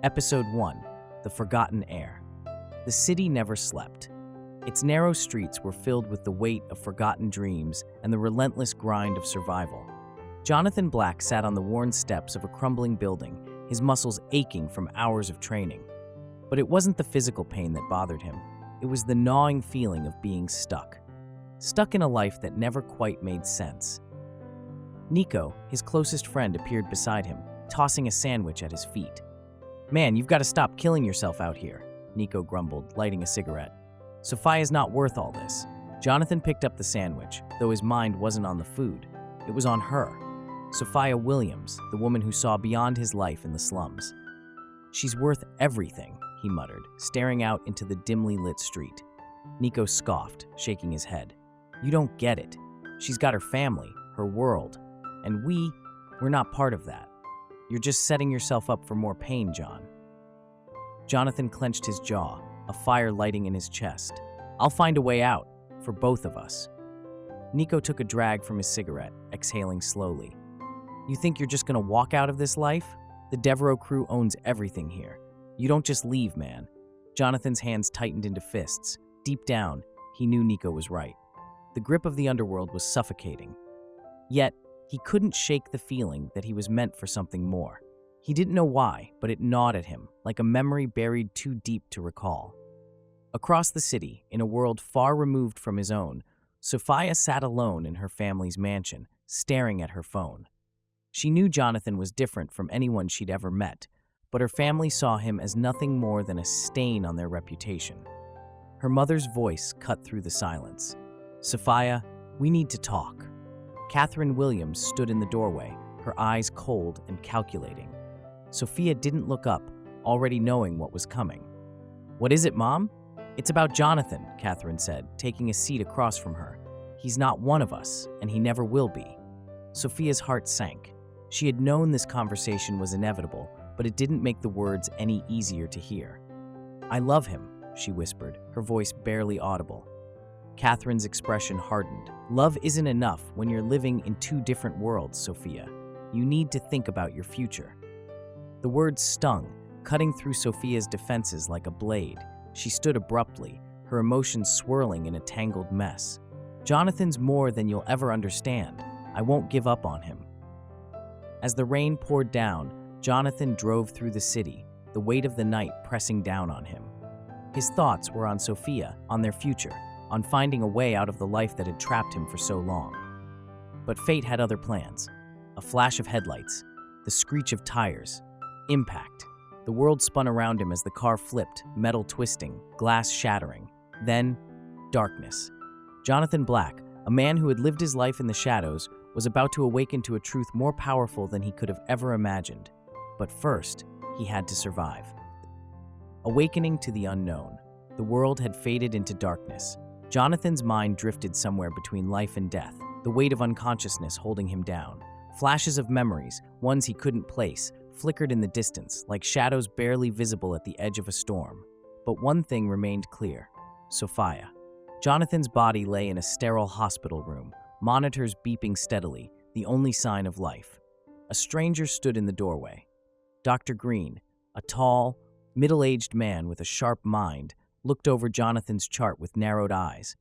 Episode 1: The Forgotten Heir. The city never slept. Its narrow streets were filled with the weight of forgotten dreams and the relentless grind of survival. Jonathan Black sat on the worn steps of a crumbling building, his muscles aching from hours of training. But it wasn't the physical pain that bothered him. It was the gnawing feeling of being stuck. Stuck in a life that never quite made sense. Nico, his closest friend, appeared beside him, tossing a sandwich at his feet. "Man, you've got to stop killing yourself out here," Nico grumbled, lighting a cigarette. "Sophia's not worth all this." Jonathan picked up the sandwich, though his mind wasn't on the food. It was on her. Sophia Williams, the woman who saw beyond his life in the slums. "She's worth everything," he muttered, staring out into the dimly lit street. Nico scoffed, shaking his head. "You don't get it. She's got her family, her world, and we're not part of that. You're just setting yourself up for more pain, John." Jonathan clenched his jaw, a fire lighting in his chest. "I'll find a way out, for both of us." Nico took a drag from his cigarette, exhaling slowly. "You think you're just gonna walk out of this life? The Devereaux crew owns everything here. You don't just leave, man." Jonathan's hands tightened into fists. Deep down, he knew Nico was right. The grip of the underworld was suffocating. Yet, he couldn't shake the feeling that he was meant for something more. He didn't know why, but it gnawed at him, like a memory buried too deep to recall. Across the city, in a world far removed from his own, Sophia sat alone in her family's mansion, staring at her phone. She knew Jonathan was different from anyone she'd ever met, but her family saw him as nothing more than a stain on their reputation. Her mother's voice cut through the silence. "Sophia, we need to talk." Catherine Williams stood in the doorway, her eyes cold and calculating. Sophia didn't look up, already knowing what was coming. "What is it, Mom?" "It's about Jonathan," Catherine said, taking a seat across from her. "He's not one of us, and he never will be." Sophia's heart sank. She had known this conversation was inevitable, but it didn't make the words any easier to hear. "I love him," she whispered, her voice barely audible. Catherine's expression hardened. "Love isn't enough when you're living in two different worlds, Sophia. You need to think about your future." The words stung, cutting through Sophia's defenses like a blade. She stood abruptly, her emotions swirling in a tangled mess. "Jonathan's more than you'll ever understand. I won't give up on him." As the rain poured down, Jonathan drove through the city, the weight of the night pressing down on him. His thoughts were on Sophia, on their future, on finding a way out of the life that had trapped him for so long. But fate had other plans. A flash of headlights, the screech of tires, impact. The world spun around him as the car flipped, metal twisting, glass shattering. Then, darkness. Jonathan Black, a man who had lived his life in the shadows, was about to awaken to a truth more powerful than he could have ever imagined. But first, he had to survive. Awakening to the unknown. The world had faded into darkness. Jonathan's mind drifted somewhere between life and death, the weight of unconsciousness holding him down. Flashes of memories, ones he couldn't place, flickered in the distance, like shadows barely visible at the edge of a storm. But one thing remained clear: Sophia. Jonathan's body lay in a sterile hospital room, monitors beeping steadily, the only sign of life. A stranger stood in the doorway. Dr. Green, a tall, middle-aged man with a sharp mind, looked over Jonathan's chart with narrowed eyes.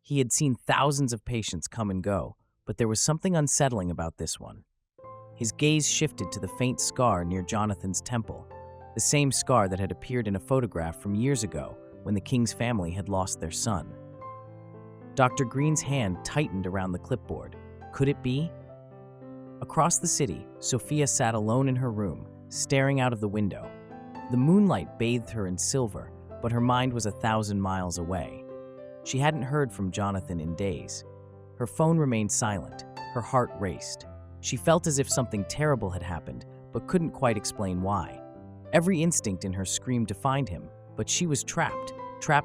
He had seen thousands of patients come and go, but there was something unsettling about this one. His gaze shifted to the faint scar near Jonathan's temple, the same scar that had appeared in a photograph from years ago when the King's family had lost their son. Dr. Green's hand tightened around the clipboard. Could it be? Across the city, Sophia sat alone in her room, staring out of the window. The moonlight bathed her in silver, but her mind was 1,000 miles away. She hadn't heard from Jonathan in days. Her phone remained silent. Her heart raced. She felt as if something terrible had happened, but couldn't quite explain why. Every instinct in her screamed to find him, but she was trapped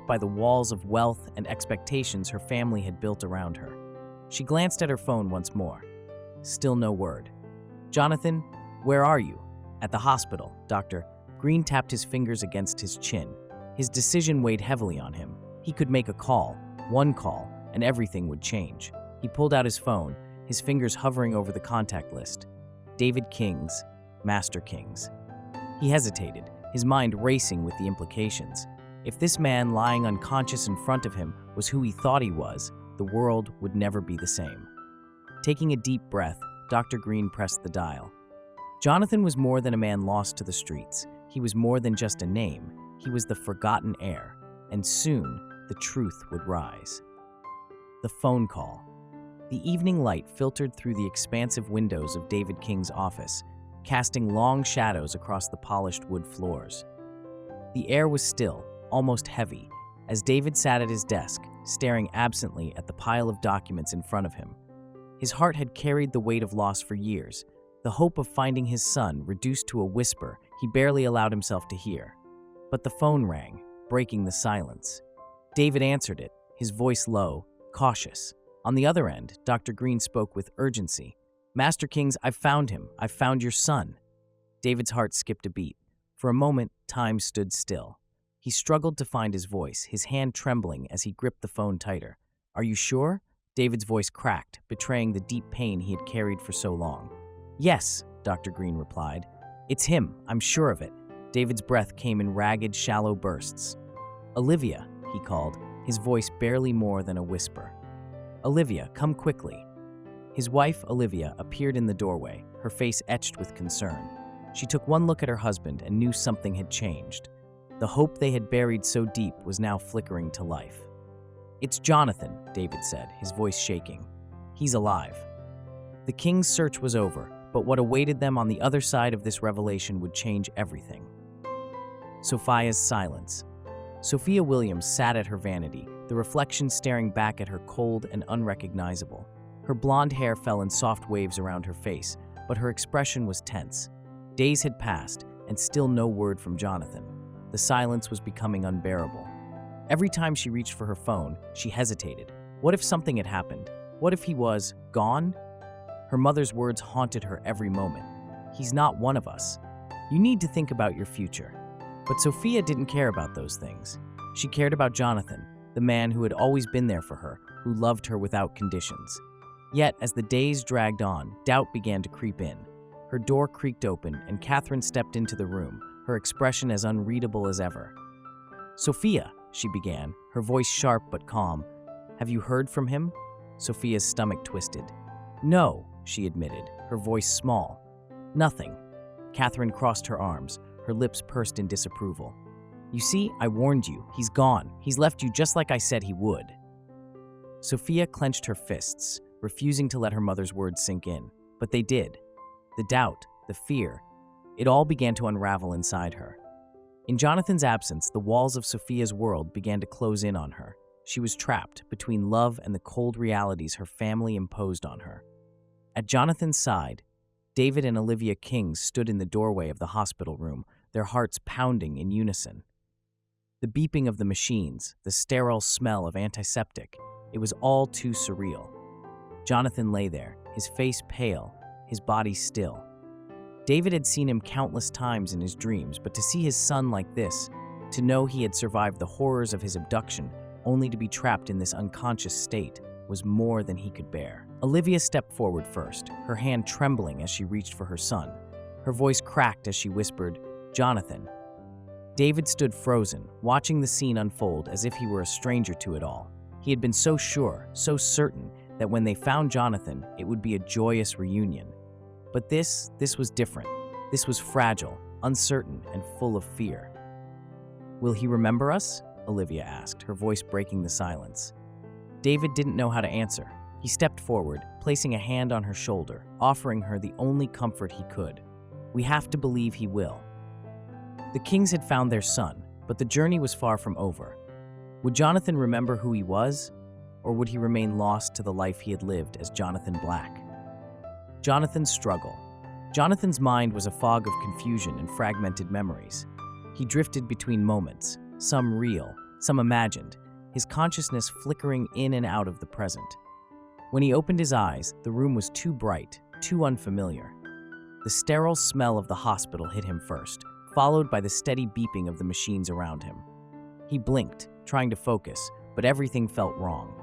by the walls of wealth and expectations her family had built around her. She glanced at her phone once more. Still no word. "Jonathan, where are you?" "At the hospital, Doctor." Green tapped his fingers against his chin. His decision weighed heavily on him. He could make a call, one call, and everything would change. He pulled out his phone, his fingers hovering over the contact list. David King's, Master King's. He hesitated, his mind racing with the implications. If this man lying unconscious in front of him was who he thought he was, the world would never be the same. Taking a deep breath, Dr. Green pressed the dial. Jonathan was more than a man lost to the streets. He was more than just a name. He was the forgotten heir, and soon the truth would rise. The phone call. The evening light filtered through the expansive windows of David King's office, casting long shadows across the polished wood floors. The air was still, almost heavy, as David sat at his desk, staring absently at the pile of documents in front of him. His heart had carried the weight of loss for years, the hope of finding his son reduced to a whisper he barely allowed himself to hear. But the phone rang, breaking the silence. David answered it, his voice low, cautious. On the other end, Dr. Green spoke with urgency. "Master Kings, I've found him. I've found your son." David's heart skipped a beat. For a moment, time stood still. He struggled to find his voice, his hand trembling as he gripped the phone tighter. "Are you sure?" David's voice cracked, betraying the deep pain he had carried for so long. "Yes," Dr. Green replied. "It's him, I'm sure of it." David's breath came in ragged, shallow bursts. "Olivia," he called, his voice barely more than a whisper. "Olivia, come quickly." His wife, Olivia, appeared in the doorway, her face etched with concern. She took one look at her husband and knew something had changed. The hope they had buried so deep was now flickering to life. "It's Jonathan," David said, his voice shaking. "He's alive." The king's search was over, but what awaited them on the other side of this revelation would change everything. Sophia's silence. Sophia Williams sat at her vanity, the reflection staring back at her cold and unrecognizable. Her blonde hair fell in soft waves around her face, but her expression was tense. Days had passed, and still no word from Jonathan. The silence was becoming unbearable. Every time she reached for her phone, she hesitated. What if something had happened? What if he was gone? Her mother's words haunted her every moment. "He's not one of us. You need to think about your future." But Sophia didn't care about those things. She cared about Jonathan, the man who had always been there for her, who loved her without conditions. Yet, as the days dragged on, doubt began to creep in. Her door creaked open, and Catherine stepped into the room, her expression as unreadable as ever. "Sophia," she began, her voice sharp but calm. "Have you heard from him?" Sophia's stomach twisted. "No," she admitted, her voice small. "Nothing." Catherine crossed her arms, her lips pursed in disapproval. "You see, I warned you. He's gone. He's left you just like I said he would." Sophia clenched her fists, refusing to let her mother's words sink in. But they did. The doubt, the fear, it all began to unravel inside her. In Jonathan's absence, the walls of Sophia's world began to close in on her. She was trapped between love and the cold realities her family imposed on her. At Jonathan's side, David and Olivia King stood in the doorway of the hospital room, their hearts pounding in unison. The beeping of the machines, the sterile smell of antiseptic, it was all too surreal. Jonathan lay there, his face pale, his body still. David had seen him countless times in his dreams, but to see his son like this, to know he had survived the horrors of his abduction, only to be trapped in this unconscious state, was more than he could bear. Olivia stepped forward first, her hand trembling as she reached for her son. Her voice cracked as she whispered, "Jonathan." David stood frozen, watching the scene unfold as if he were a stranger to it all. He had been so sure, so certain, that when they found Jonathan, it would be a joyous reunion. But this was different. This was fragile, uncertain, and full of fear. "Will he remember us?" Olivia asked, her voice breaking the silence. David didn't know how to answer. He stepped forward, placing a hand on her shoulder, offering her the only comfort he could. "We have to believe he will." The Kings had found their son, but the journey was far from over. Would Jonathan remember who he was, or would he remain lost to the life he had lived as Jonathan Black? Jonathan's struggle. Jonathan's mind was a fog of confusion and fragmented memories. He drifted between moments, some real, some imagined, his consciousness flickering in and out of the present. When he opened his eyes, the room was too bright, too unfamiliar. The sterile smell of the hospital hit him first, followed by the steady beeping of the machines around him. He blinked, trying to focus, but everything felt wrong.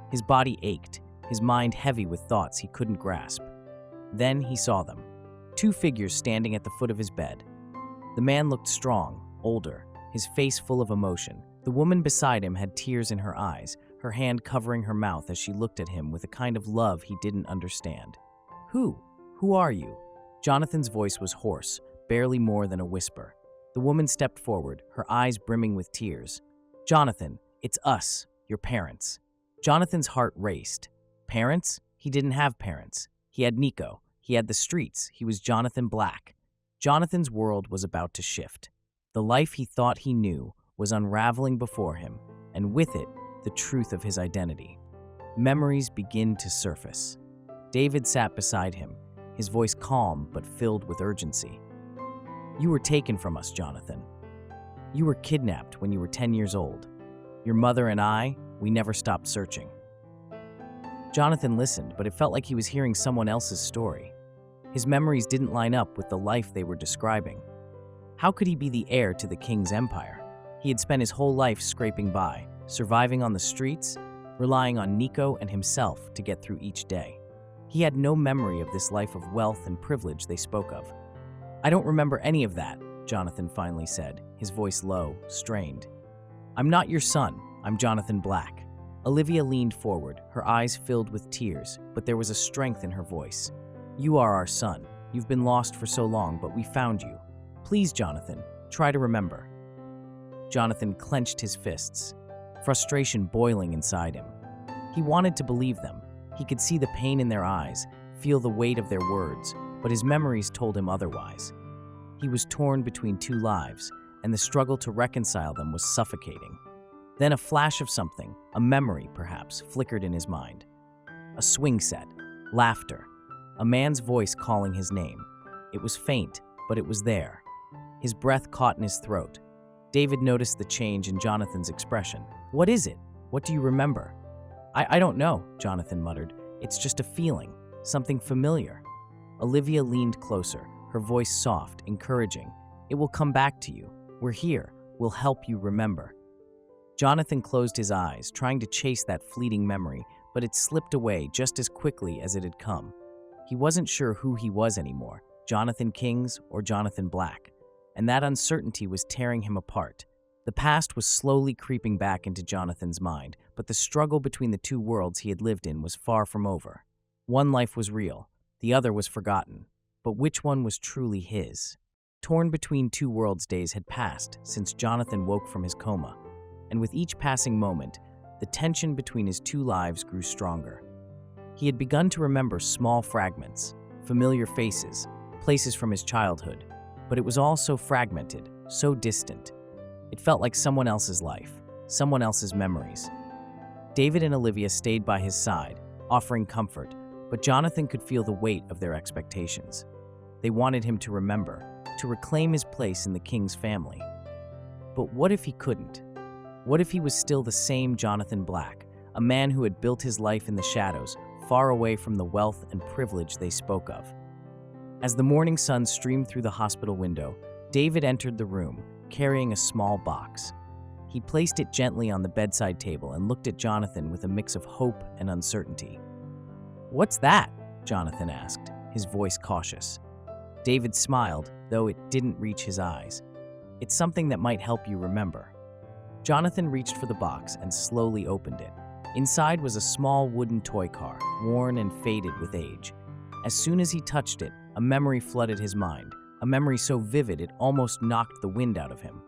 His body ached, his mind heavy with thoughts he couldn't grasp. Then he saw them. Two figures standing at the foot of his bed. The man looked strong, older, his face full of emotion. The woman beside him had tears in her eyes, her hand covering her mouth as she looked at him with a kind of love he didn't understand. Who are you?" Jonathan's voice was hoarse, barely more than a whisper. The woman stepped forward, her eyes brimming with tears. "Jonathan, it's us, your parents." Jonathan's heart raced. Parents? He didn't have parents. He had Nico. He had the streets. He was Jonathan Black. Jonathan's world was about to shift. The life he thought he knew was unraveling before him, and with it, the truth of his identity. Memories begin to surface. David sat beside him, his voice calm but filled with urgency. "You were taken from us, Jonathan. You were kidnapped when you were 10 years old. Your mother and I, we never stopped searching." Jonathan listened, but it felt like he was hearing someone else's story. His memories didn't line up with the life they were describing. How could he be the heir to the king's empire? He had spent his whole life scraping by, surviving on the streets, relying on Nico and himself to get through each day. He had no memory of this life of wealth and privilege they spoke of. "I don't remember any of that," Jonathan finally said, his voice low, strained. "I'm not your son. I'm Jonathan Black." Olivia leaned forward, her eyes filled with tears, but there was a strength in her voice. "You are our son. You've been lost for so long, but we found you. Please, Jonathan, try to remember." Jonathan clenched his fists, frustration boiling inside him. He wanted to believe them. He could see the pain in their eyes, feel the weight of their words, but his memories told him otherwise. He was torn between two lives, and the struggle to reconcile them was suffocating. Then a flash of something, a memory perhaps, flickered in his mind. A swing set, laughter, a man's voice calling his name. It was faint, but it was there. His breath caught in his throat. David noticed the change in Jonathan's expression. "What is it? What do you remember?" I don't know," Jonathan muttered. "It's just a feeling, something familiar." Olivia leaned closer, her voice soft, encouraging. "It will come back to you. We're here. We'll help you remember." Jonathan closed his eyes, trying to chase that fleeting memory, but it slipped away just as quickly as it had come. He wasn't sure who he was anymore, Jonathan Kings or Jonathan Black, and that uncertainty was tearing him apart. The past was slowly creeping back into Jonathan's mind, but the struggle between the two worlds he had lived in was far from over. One life was real, the other was forgotten, but which one was truly his? Torn between two worlds days had passed since Jonathan woke from his coma, and with each passing moment, the tension between his two lives grew stronger. He had begun to remember small fragments, familiar faces, places from his childhood, but it was all so fragmented, so distant. It felt like someone else's life, someone else's memories. David and Olivia stayed by his side, offering comfort, but Jonathan could feel the weight of their expectations. They wanted him to remember, to reclaim his place in the king's family. But what if he couldn't? What if he was still the same Jonathan Black, a man who had built his life in the shadows, far away from the wealth and privilege they spoke of? As the morning sun streamed through the hospital window, David entered the room, carrying a small box. He placed it gently on the bedside table and looked at Jonathan with a mix of hope and uncertainty. "What's that?" Jonathan asked, his voice cautious. David smiled, though it didn't reach his eyes. "It's something that might help you remember." Jonathan reached for the box and slowly opened it. Inside was a small wooden toy car, worn and faded with age. As soon as he touched it, a memory flooded his mind, a memory so vivid it almost knocked the wind out of him.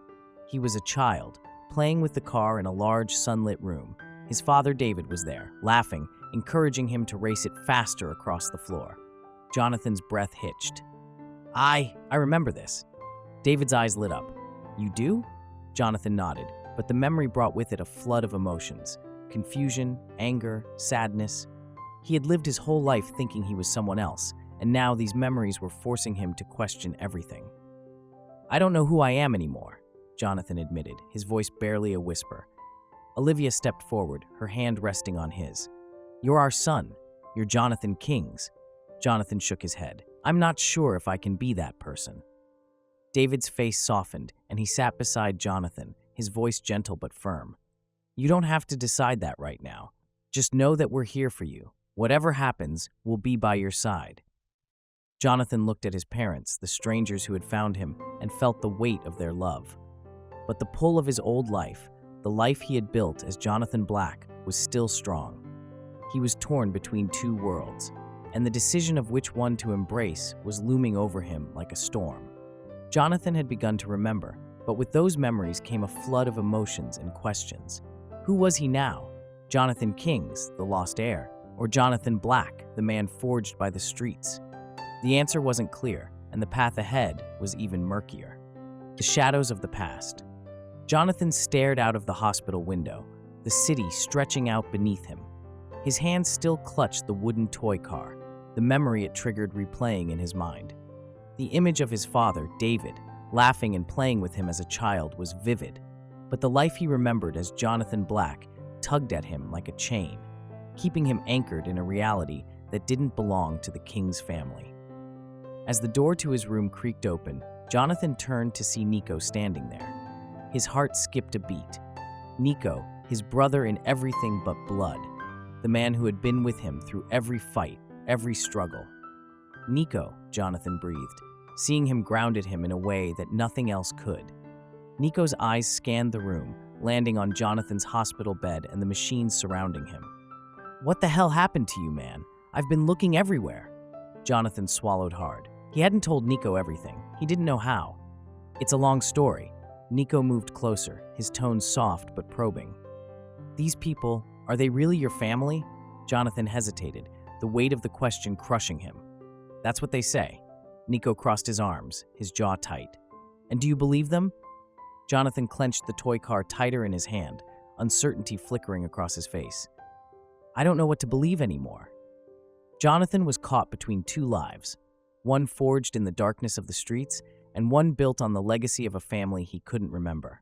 He was a child, playing with the car in a large sunlit room. His father David was there, laughing, encouraging him to race it faster across the floor. Jonathan's breath hitched. I remember this." David's eyes lit up. "You do?" Jonathan nodded, but the memory brought with it a flood of emotions. Confusion, anger, sadness. He had lived his whole life thinking he was someone else, and now these memories were forcing him to question everything. "I don't know who I am anymore," Jonathan admitted, his voice barely a whisper. Olivia stepped forward, her hand resting on his. "You're our son. You're Jonathan Kings." Jonathan shook his head. "I'm not sure if I can be that person." David's face softened, and he sat beside Jonathan, his voice gentle but firm. "You don't have to decide that right now. Just know that we're here for you. Whatever happens, we'll be by your side." Jonathan looked at his parents, the strangers who had found him, and felt the weight of their love. But the pull of his old life, the life he had built as Jonathan Black, was still strong. He was torn between two worlds, and the decision of which one to embrace was looming over him like a storm. Jonathan had begun to remember, but with those memories came a flood of emotions and questions. Who was he now? Jonathan Kings, the lost heir, or Jonathan Black, the man forged by the streets? The answer wasn't clear, and the path ahead was even murkier. The shadows of the past. Jonathan stared out of the hospital window, the city stretching out beneath him. His hands still clutched the wooden toy car, the memory it triggered replaying in his mind. The image of his father, David, laughing and playing with him as a child was vivid, but the life he remembered as Jonathan Black tugged at him like a chain, keeping him anchored in a reality that didn't belong to the King's family. As the door to his room creaked open, Jonathan turned to see Nico standing there. His heart skipped a beat. Nico, his brother in everything but blood, the man who had been with him through every fight, every struggle. Nico, Jonathan breathed, seeing him grounded him in a way that nothing else could. Nico's eyes scanned the room, landing on Jonathan's hospital bed and the machines surrounding him. "What the hell happened to you, man? I've been looking everywhere." Jonathan swallowed hard. He hadn't told Nico everything. He didn't know how. "It's a long story." Nico moved closer, his tone soft but probing. "These people, are they really your family?" Jonathan hesitated, the weight of the question crushing him. "That's what they say." Nico crossed his arms, his jaw tight. "And do you believe them?" Jonathan clenched the toy car tighter in his hand, uncertainty flickering across his face. "I don't know what to believe anymore." Jonathan was caught between two lives, one forged in the darkness of the streets and one built on the legacy of a family he couldn't remember.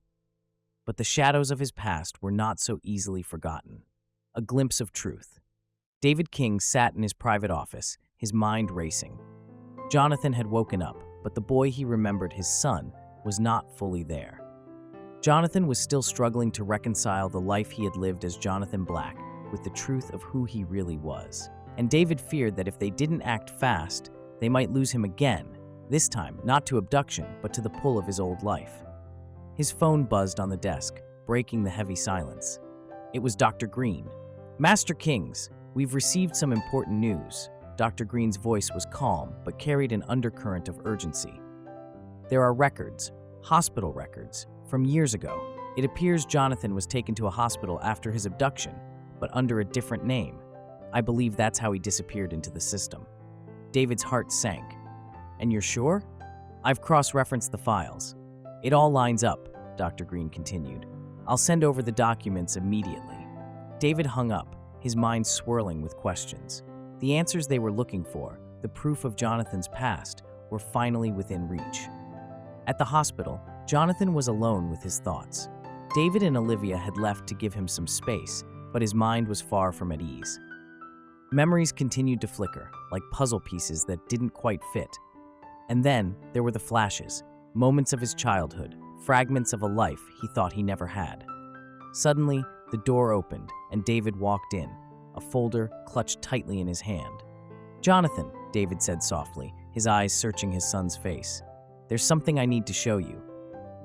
But the shadows of his past were not so easily forgotten. A glimpse of truth. David King sat in his private office, his mind racing. Jonathan had woken up, but the boy he remembered, his son, was not fully there. Jonathan was still struggling to reconcile the life he had lived as Jonathan Black with the truth of who he really was. And David feared that if they didn't act fast, they might lose him again, this time not to abduction, but to the pull of his old life. His phone buzzed on the desk, breaking the heavy silence. It was Dr. Green. "Master Kings, we've received some important news." Dr. Green's voice was calm, but carried an undercurrent of urgency. "There are records, hospital records, from years ago. It appears Jonathan was taken to a hospital after his abduction, but under a different name. I believe that's how he disappeared into the system." David's heart sank. "And you're sure?" "I've cross-referenced the files. It all lines up," Dr. Green continued. "I'll send over the documents immediately." David hung up, his mind swirling with questions. The answers they were looking for, the proof of Jonathan's past, were finally within reach. At the hospital, Jonathan was alone with his thoughts. David and Olivia had left to give him some space, but his mind was far from at ease. Memories continued to flicker, like puzzle pieces that didn't quite fit. And then there were the flashes, moments of his childhood, fragments of a life he thought he never had. Suddenly, the door opened, and David walked in, a folder clutched tightly in his hand. "Jonathan," David said softly, his eyes searching his son's face. "There's something I need to show you."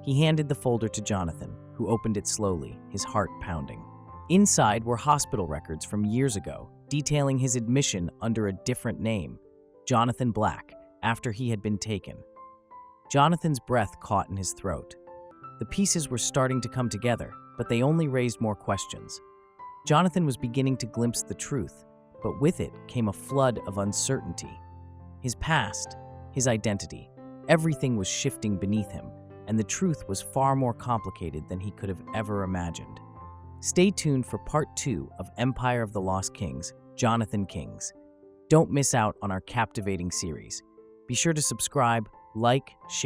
He handed the folder to Jonathan, who opened it slowly, his heart pounding. Inside were hospital records from years ago, detailing his admission under a different name, Jonathan Black, after he had been taken. Jonathan's breath caught in his throat. The pieces were starting to come together, but they only raised more questions. Jonathan was beginning to glimpse the truth, but with it came a flood of uncertainty. His past, his identity, everything was shifting beneath him, and the truth was far more complicated than he could have ever imagined. Stay tuned for Part 2 of Empire of the Lost Kings, Jonathan Kings. Don't miss out on our captivating series. Be sure to subscribe, like, share,